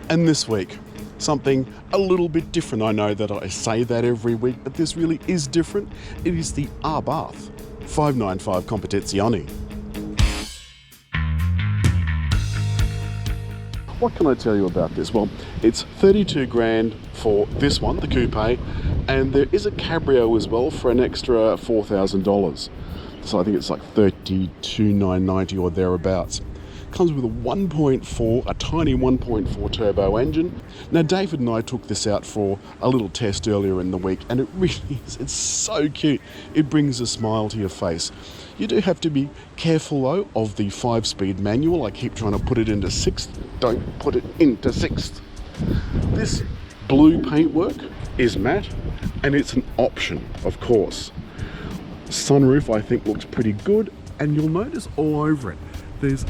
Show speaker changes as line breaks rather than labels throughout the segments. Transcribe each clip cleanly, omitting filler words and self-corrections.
And this week, something a little bit different. I know that I say that every week, but this really is different. It is the Abarth 595 Competizione. What can I tell you about this? Well, it's 32 grand for this one, the coupe, and there is a cabrio as well for an extra $4,000. So I think it's like 32,990 or thereabouts. Comes with a 1.4, a tiny 1.4 turbo engine. Now David and I took this out for a little test earlier in the week, and it really is, it's so cute. It brings a smile to your face. You do have to be careful though of the 5-speed manual. I keep trying to put it into 6th. Don't put it into 6th. This blue paintwork is matte, and it's an option, of course. Sunroof I think looks pretty good, and you'll notice all over it there's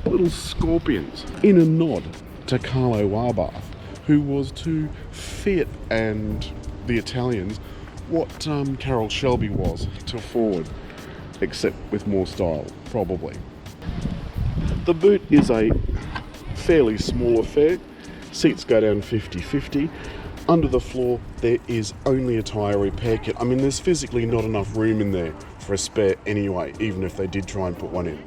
little scorpions, in a nod to Carlo Abarth, who was to Fiat and the Italians what Carroll Shelby was to Ford, except with more style, probably. The boot is a fairly small affair. Seats go down 50-50. Under the floor there is only a tyre repair kit. I mean, there's physically not enough room in there for a spare anyway, even if they did try and put one in.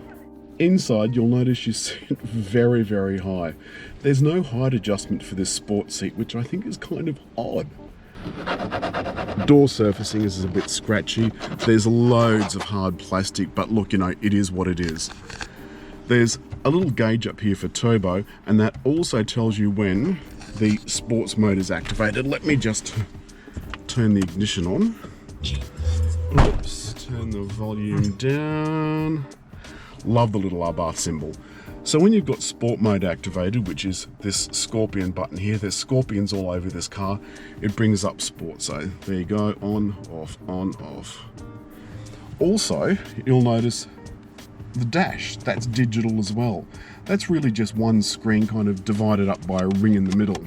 Inside, you'll notice you sit very, very high. There's no height adjustment for this sport seat, which I think is kind of odd. Door surfacing is a bit scratchy. There's loads of hard plastic, but look, you know, it is what it is. There's a little gauge up here for turbo, and that also tells you when the sports mode is activated. Let me just turn the ignition on. Oops, turn the volume down. Love the little Abarth symbol. So when you've got sport mode activated, which is this scorpion button here, there's scorpions all over this car, it brings up sport. So there you go, on, off. Also, you'll notice the dash, that's digital as well. That's really just one screen kind of divided up by a ring in the middle,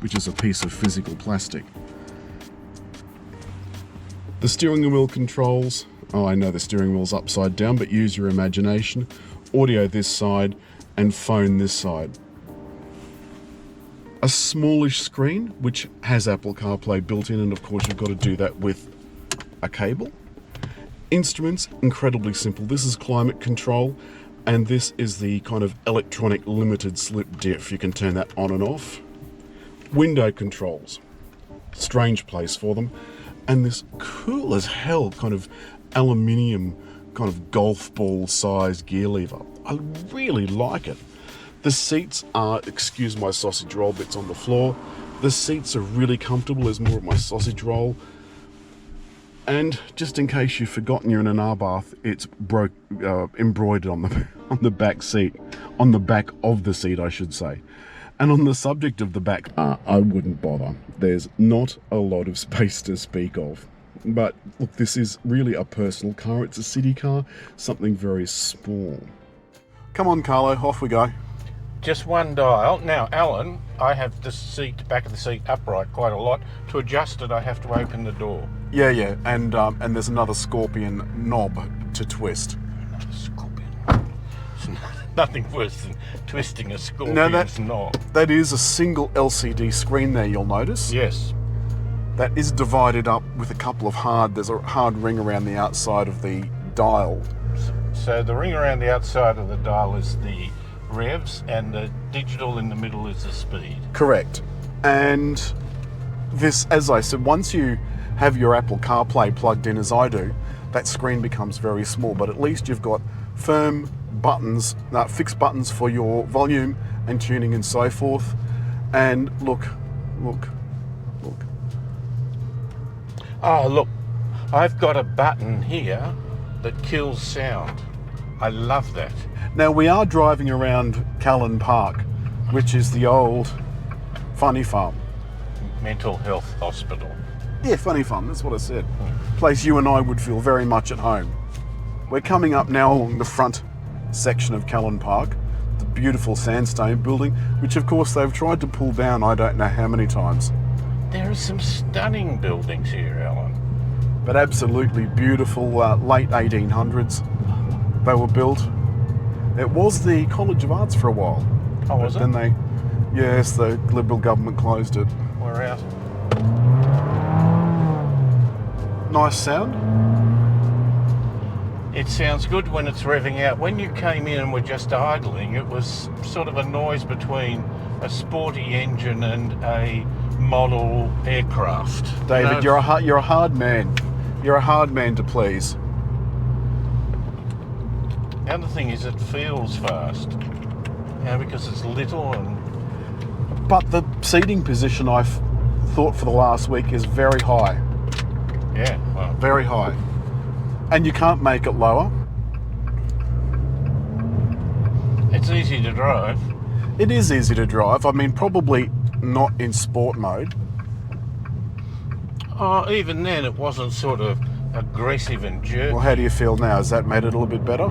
which is a piece of physical plastic. The steering wheel controls, oh, I know the steering wheel's upside down, but use your imagination. Audio this side and phone this side. A smallish screen, which has Apple CarPlay built in, and of course you've got to do that with a cable. Instruments, incredibly simple. This is climate control, and this is the kind of electronic limited slip diff. You can turn that on and off. Window controls, strange place for them. And this cool as hell kind of aluminium kind of golf ball sized gear lever. I really like it. The seats are, excuse my sausage roll bits on the floor, the seats are really comfortable. There's more of my sausage roll. And just in case you've forgotten you're in an Abarth, it's embroidered on the back seat, on the back of the seat I should say. And on the subject of the back, I wouldn't bother. There's not a lot of space to speak of. But look, this is really a personal car. It's a city car, something very small. Come on, Carlo, off we go.
Just one dial. Now, Alan, I have the seat, back of the seat upright quite a lot. To adjust it, I have to open the door.
Yeah, and there's another scorpion knob to twist.
Another scorpion. Nothing worse than twisting a scorpion's knob.
That is a single LCD screen there, you'll notice.
Yes.
That is divided up with a couple of there's a hard ring around the outside of the dial.
So the ring around the outside of the dial is the revs, and the digital in the middle is the speed.
Correct. And this, as I said, once you have your Apple CarPlay plugged in, as I do, that screen becomes very small, but at least you've got firm buttons, fixed buttons for your volume and tuning and so forth. And look.
Oh, look, I've got a button here that kills sound. I love that.
Now we are driving around Callan Park, which is the old funny farm.
Mental health hospital.
Yeah, funny farm, that's what I said. Place you and I would feel very much at home. We're coming up now along the front section of Callan Park, the beautiful sandstone building, which of course they've tried to pull down I don't know how many times.
There are some stunning buildings here, Alan.
But absolutely beautiful, late 1800s they were built. It was the College of Arts for a while.
Oh, was it?
Then Yes, the Liberal government closed it.
We're out.
Nice sound.
It sounds good when it's revving out. When you came in and were just idling, it was sort of a noise between a sporty engine and a model aircraft.
David, you're a hard man. You're a hard man to please.
The other thing is it feels fast. Because it's little and...
But the seating position I've thought for the last week is very high.
Yeah, well...
Very high. And you can't make it lower.
It's easy to drive.
It is easy to drive. I mean, probably not in sport mode.
Oh, even then it wasn't sort of aggressive and jerky.
Well, how do you feel now? Has that made it a little bit better?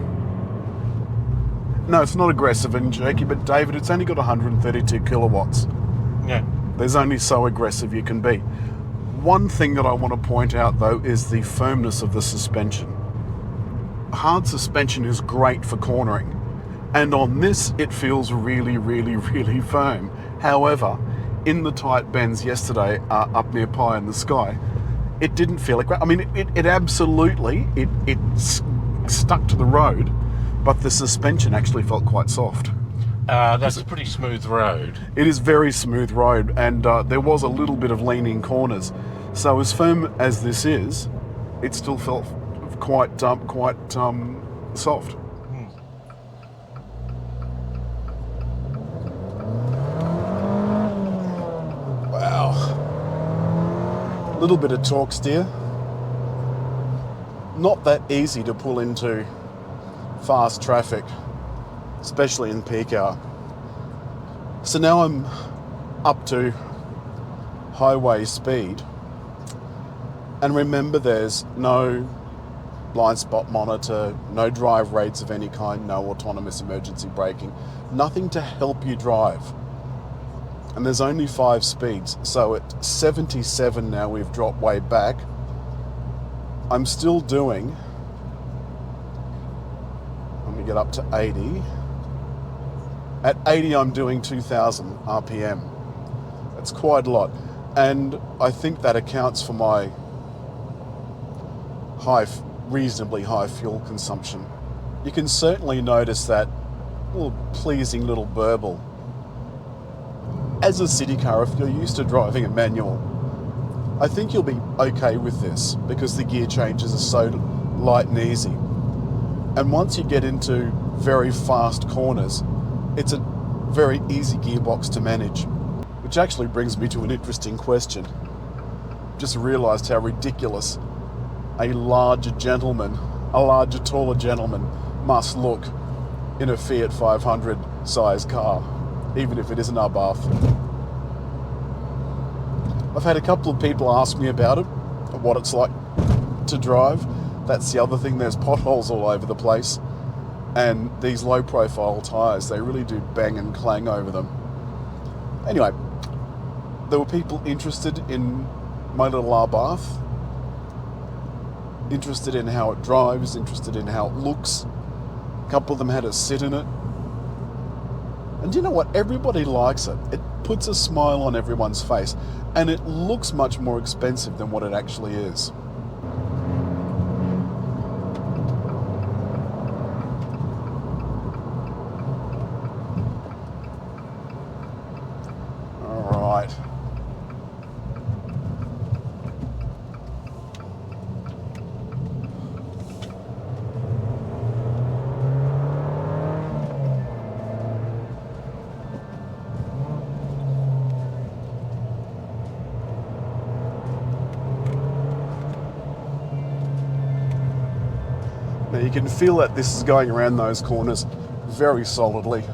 No, it's not aggressive and jerky, but David, it's only got 132 kilowatts.
Yeah.
There's only so aggressive you can be. One thing that I want to point out, though, is the firmness of the suspension. Hard suspension is great for cornering, and on this it feels really, really, really firm. However, in the tight bends yesterday up near Pie in the Sky, it didn't feel like... I mean, it absolutely, it stuck to the road, but the suspension actually felt quite soft.
That's a pretty smooth road.
It is very smooth road, and there was a little bit of leaning corners. So as firm as this is, it still felt quite soft. Wow. A little bit of torque steer. Not that easy to pull into fast traffic, especially in peak hour. So now I'm up to highway speed, and remember, there's no blind spot monitor, no drive rates of any kind, no autonomous emergency braking, nothing to help you drive. And there's only 5 speeds, so at 77 now we've dropped way back. I'm still doing, let me get up to 80. At 80 I'm doing 2000 RPM. That's quite a lot. And I think that accounts for my reasonably high fuel consumption. You can certainly notice that little pleasing little burble. As a city car, if you're used to driving a manual, I think you'll be okay with this because the gear changes are so light and easy. And once you get into very fast corners, it's a very easy gearbox to manage. Which actually brings me to an interesting question. Just realised how ridiculous a larger, taller gentleman must look in a Fiat 500 size car, even if it is an Abarth. I've had a couple of people ask me about it, what it's like to drive. That's the other thing, there's potholes all over the place, and these low profile tyres, they really do bang and clang over them. Anyway, there were people interested in my little Abarth, interested in how it drives, interested in how it looks. A couple of them had a sit in it. And you know what? Everybody likes it. It puts a smile on everyone's face, and it looks much more expensive than what it actually is. All right. Now you can feel that this is going around those corners very solidly.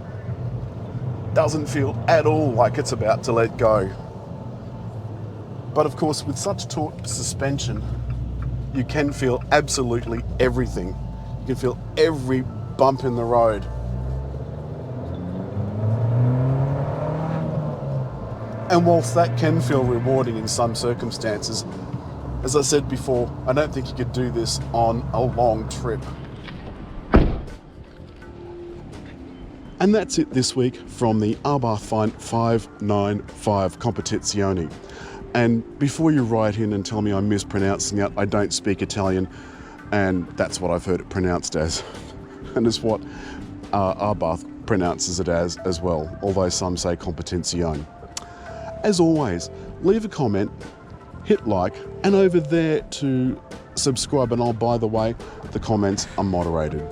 Doesn't feel at all like it's about to let go. But of course, with such taut suspension, you can feel absolutely everything. You can feel every bump in the road. And whilst that can feel rewarding in some circumstances, as I said before, I don't think you could do this on a long trip. And And that's it this week from the Abarth 595 Competizione. And before you write in and tell me I'm mispronouncing it, I don't speak Italian, and that's what I've heard it pronounced as. And it's what Abarth pronounces it as well, although some say Competizione. As always, leave a comment, hit like, and over there to subscribe. And by the way, the comments are moderated.